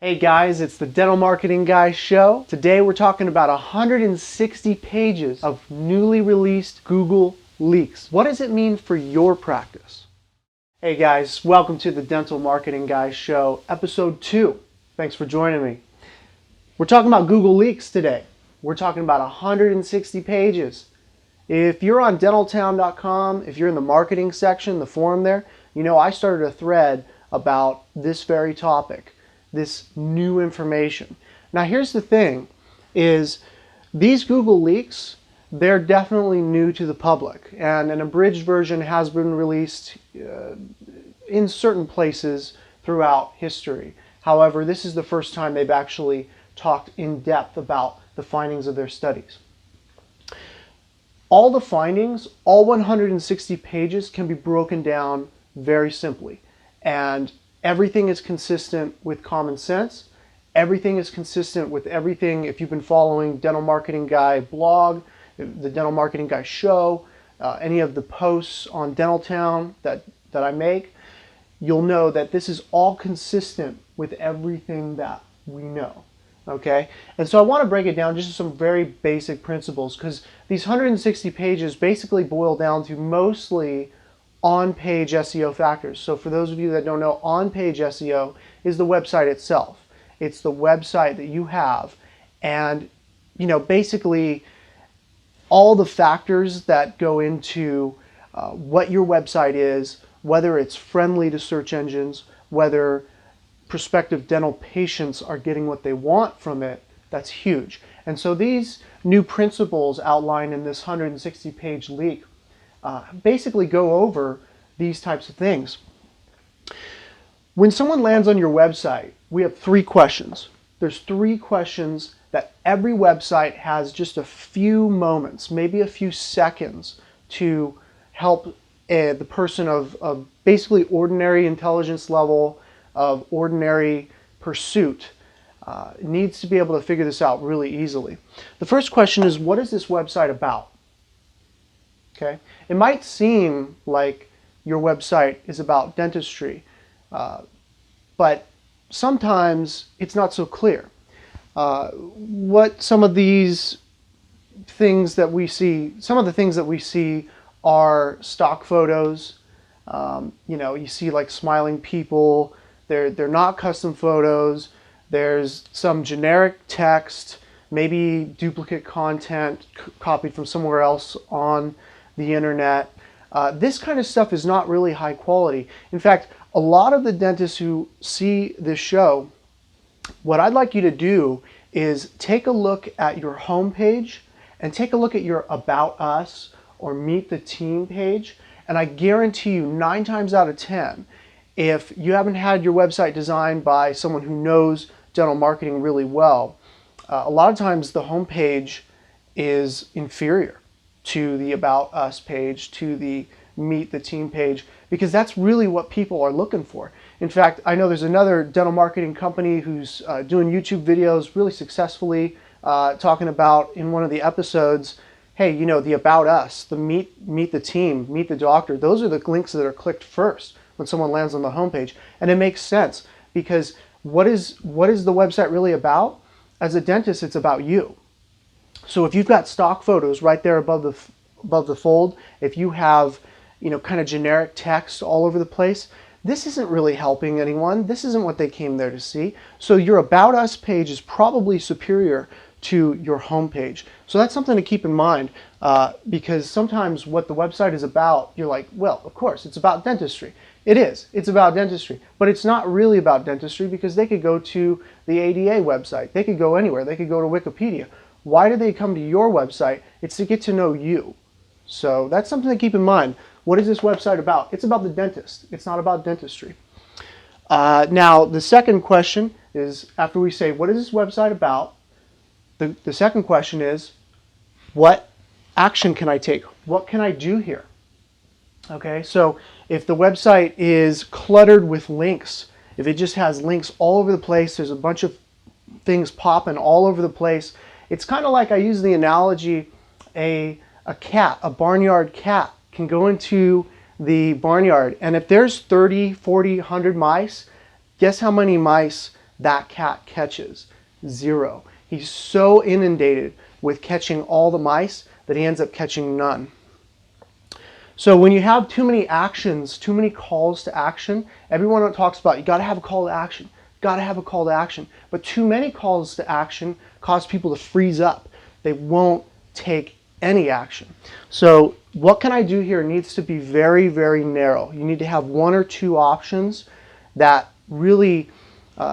Hey guys, it's the Dental Marketing Guy Show. Today we're talking about 160 pages of newly released Google leaks. What does it mean for your practice? Hey guys, welcome to the Dental Marketing Guy Show, episode 2. Thanks for joining me. We're talking about Google leaks today. We're talking about 160 pages. If you're on dentaltown.com, if you're in the marketing section, the forum there, you know I started a thread about this very topic. This new information. Now here's the thing, is these Google leaks, they're definitely new to the public, and an abridged version has been released in certain places throughout history. However, this is the first time they've actually talked in depth about the findings of their studies. All the findings, all 160 pages, can be broken down very simply, and everything is consistent with common sense. Everything is consistent with everything. If you've been following Dental Marketing Guy blog, the Dental Marketing Guy show, any of the posts on Dental Town that I make, you'll know that this is all consistent with everything that we know. Okay? And so I want to break it down just to some very basic principles, because these 160 pages basically boil down to mostly on-page SEO factors. So for those of you that don't know, on-page SEO is the website itself. It's the website that you have, and basically all the factors that go into what your website is, whether it's friendly to search engines, whether prospective dental patients are getting what they want from it. That's huge. And so these new principles outlined in this 160-page leak basically go over these types of things. When someone lands on your website, we have 3 questions. There's 3 questions that every website has just a few moments, maybe a few seconds, to help the person of basically ordinary intelligence level, of ordinary pursuit, needs to be able to figure this out really easily. The first question is, what is this website about? Okay. It might seem like your website is about dentistry, but sometimes it's not so clear. What some of these things that we see, some of the things that we see are stock photos. You see like smiling people. They're not custom photos. There's some generic text, maybe duplicate content copied from somewhere else on the internet. This kind of stuff is not really high quality. In fact, a lot of the dentists who see this show, what I'd like you to do is take a look at your homepage and take a look at your About Us or Meet the Team page, and I guarantee you 9 times out of 10, if you haven't had your website designed by someone who knows dental marketing really well, a lot of times the homepage is inferior to the About Us page, to the Meet the Team page, because that's really what people are looking for. In fact, I know there's another dental marketing company who's doing YouTube videos really successfully, talking about in one of the episodes, hey, the About Us, the Meet the Team, Meet the Doctor, those are the links that are clicked first when someone lands on the homepage. And it makes sense, because what is the website really about? As a dentist, it's about you. So if you've got stock photos right there above the fold, if you have kind of generic text all over the place, this isn't really helping anyone. This isn't what they came there to see. So your About Us page is probably superior to your home page. So that's something to keep in mind, because sometimes what the website is about, you're like, well, of course, it's about dentistry. It is. It's about dentistry. But it's not really about dentistry, because they could go to the ADA website. They could go anywhere. They could go to Wikipedia. Why do they come to your website? It's to get to know you. So that's something to keep in mind. What is this website about? It's about the dentist. It's not about dentistry. Now, the second question is, after we say, what is this website about? The second question is, what action can I take? What can I do here? Okay, so if the website is cluttered with links, if it just has links all over the place, there's a bunch of things popping all over the place, it's kind of like, I use the analogy, a cat, a barnyard cat can go into the barnyard, and if there's 30, 40, 100 mice, guess how many mice that cat catches? 0. He's so inundated with catching all the mice that he ends up catching none. So when you have too many actions, too many calls to action, everyone talks about you got to have a call to action, got to have a call to action. But too many calls to action cause people to freeze up. They won't take any action. So what can I do here needs to be very, very narrow. You need to have 1 or 2 options that really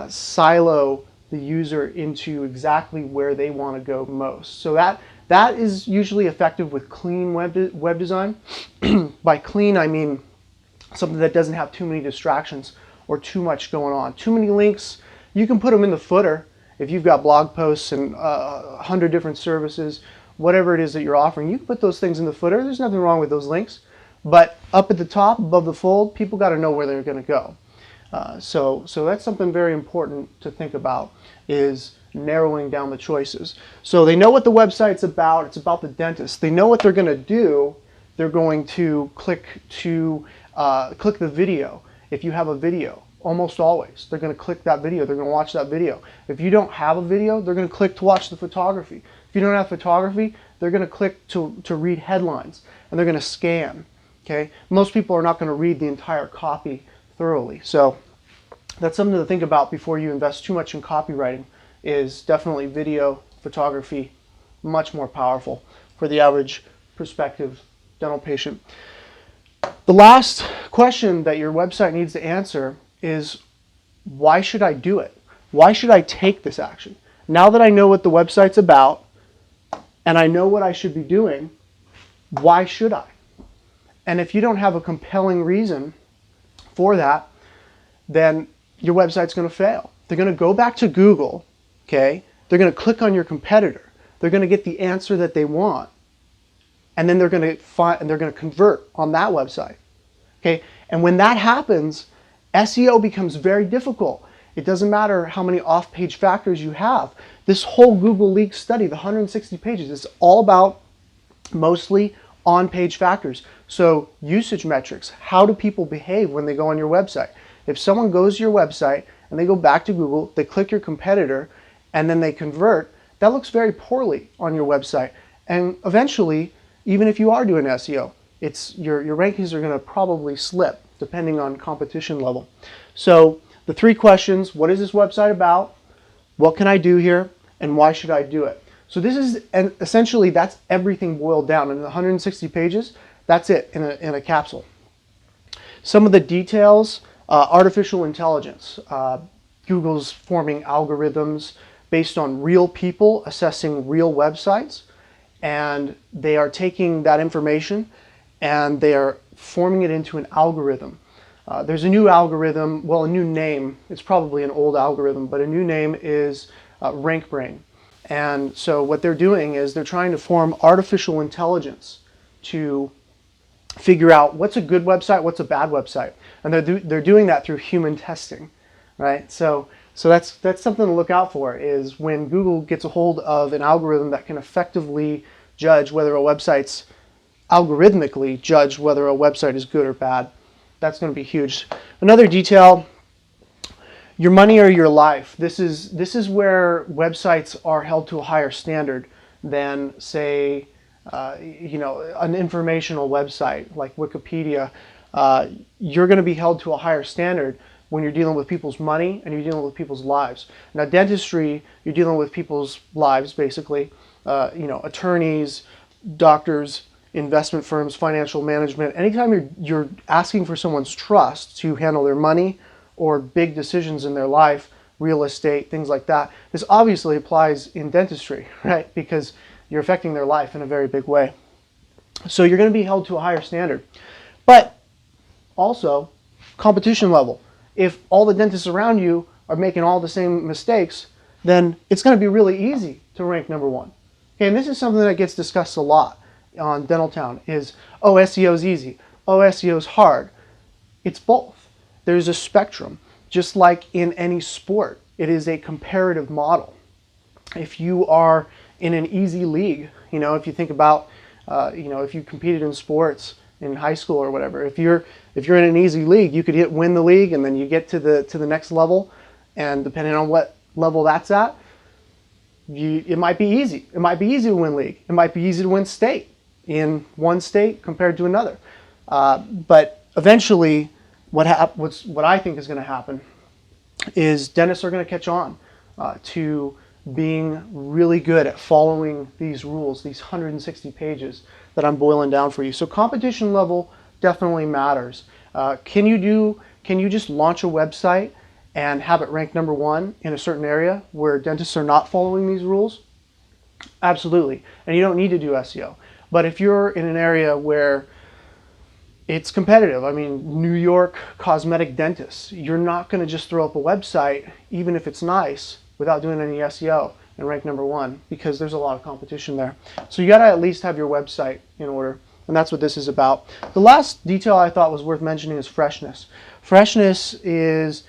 silo the user into exactly where they want to go most. So that is usually effective with clean web design. By clean, I mean something that doesn't have too many distractions or too much going on. Too many links, you can put them in the footer if you've got blog posts and 100 different services, whatever it is that you're offering. You can put those things in the footer. There's nothing wrong with those links. But up at the top, above the fold, people got to know where they're going to go. So that's something very important to think about, is narrowing down the choices. So they know what the website's about. It's about the dentist. They know what they're going to do. They're going to click the video. If you have a video, almost always, they're going to click that video. They're going to watch that video. If you don't have a video, they're going to click to watch the photography. If you don't have photography, they're going to click to read headlines, and they're going to scan. Okay? Most people are not going to read the entire copy thoroughly. So that's something to think about before you invest too much in copywriting. Is definitely video, photography, much more powerful for the average prospective dental patient. The last question that your website needs to answer is, why should I do it? Why should I take this action? Now that I know what the website's about and I know what I should be doing, why should I? And if you don't have a compelling reason for that, then your website's going to fail. They're going to go back to Google. Okay, they're going to click on your competitor. They're going to get the answer that they want, and then they're going to convert on that website. Okay, and when that happens, SEO becomes very difficult. It doesn't matter how many off-page factors you have. This whole Google Leaks study, the 160 pages, is all about mostly on-page factors. So usage metrics. How do people behave when they go on your website? If someone goes to your website and they go back to Google, they click your competitor, and then they convert, that looks very poorly on your website. And eventually, even if you are doing SEO, your rankings are going to probably slip depending on competition level. So the 3 questions: what is this website about? What can I do here? And why should I do it? So this is, and essentially that's everything boiled down. In the 160 pages, that's it in a capsule. Some of the details: artificial intelligence. Google's forming algorithms based on real people assessing real websites, and they are taking that information and they are forming it into an algorithm. There's a new algorithm, well, a new name. It's probably an old algorithm, but a new name is RankBrain. And so what they're doing is they're trying to form artificial intelligence to figure out what's a good website, what's a bad website. And they're doing that through human testing, right? So that's something to look out for, is when Google gets a hold of an algorithm that can effectively judge whether a website's algorithmically judge whether a website is good or bad. That's going to be huge. Another detail: your money or your life. This is where websites are held to a higher standard than, say, an informational website like Wikipedia. You're going to be held to a higher standard when you're dealing with people's money and you're dealing with people's lives. Now, dentistry, you're dealing with people's lives, basically. Attorneys, doctors, investment firms, financial management. Anytime you're asking for someone's trust to handle their money or big decisions in their life, real estate, things like that, this obviously applies in dentistry, right? Because you're affecting their life in a very big way. So you're going to be held to a higher standard. But also, competition level. If all the dentists around you are making all the same mistakes, then it's going to be really easy to rank number 1. Okay, and this is something that gets discussed a lot on Dental Town is, oh, SEO is easy. Oh, SEO is hard. It's both. There's a spectrum. Just like in any sport, it is a comparative model. If you are in an easy league, if you think about, if you competed in sports in high school or whatever, if you're in an easy league, you could win the league, and then you get to the next level, And depending on what level that's at, it might be easy. It might be easy to win league. It might be easy to win state in one state compared to another. But eventually, what I think is going to happen is dentists are going to catch on to being really good at following these rules, these 160 pages that I'm boiling down for you. So competition level definitely matters. Can you just launch a website and have it ranked #1 in a certain area where dentists are not following these rules? Absolutely. And you don't need to do SEO. But if you're in an area where it's competitive, I mean, New York cosmetic dentists, you're not going to just throw up a website, even if it's nice, without doing any SEO and rank #1, because there's a lot of competition there. So you got to at least have your website in order. And that's what this is about. The last detail I thought was worth mentioning is freshness. Freshness is,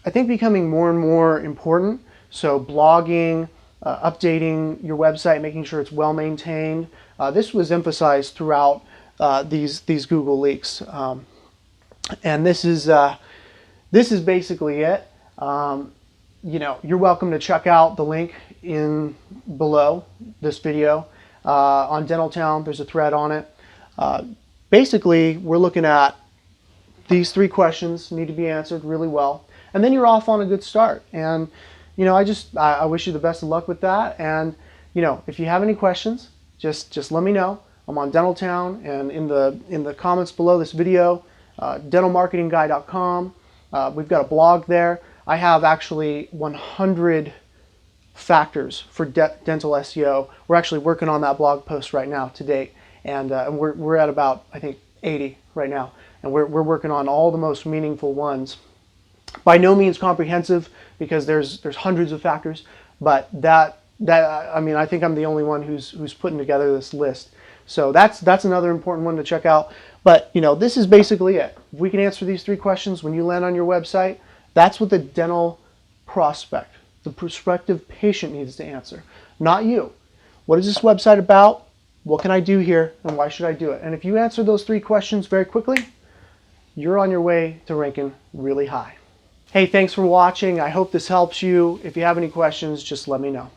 I think, becoming more and more important. So blogging, updating your website, making sure it's well maintained. This was emphasized throughout these Google leaks, and this is basically it. You're welcome to check out the link in below this video on Dental Town. There's a thread on it. Basically, we're looking at these 3 questions need to be answered really well, and then you're off on a good start. And I wish you the best of luck with that. And if you have any questions, just let me know. I'm on Dental Town, and in the comments below this video, dentalmarketingguy.com. We've got a blog there. I have actually 100 factors for dental SEO. We're actually working on that blog post right now to date, and we're at about, I think, 80 right now, and we're working on all the most meaningful ones. By no means comprehensive, because there's hundreds of factors, but I mean, I think I'm the only one who's putting together this list. So that's another important one to check out. But this is basically it. If we can answer these 3 questions when you land on your website, that's what the dental prospect, the prospective patient, needs to answer, not you. What is this website about? What can I do here, and why should I do it? And if you answer those 3 questions very quickly, you're on your way to ranking really high. Hey, thanks for watching. I hope this helps you. If you have any questions, just let me know.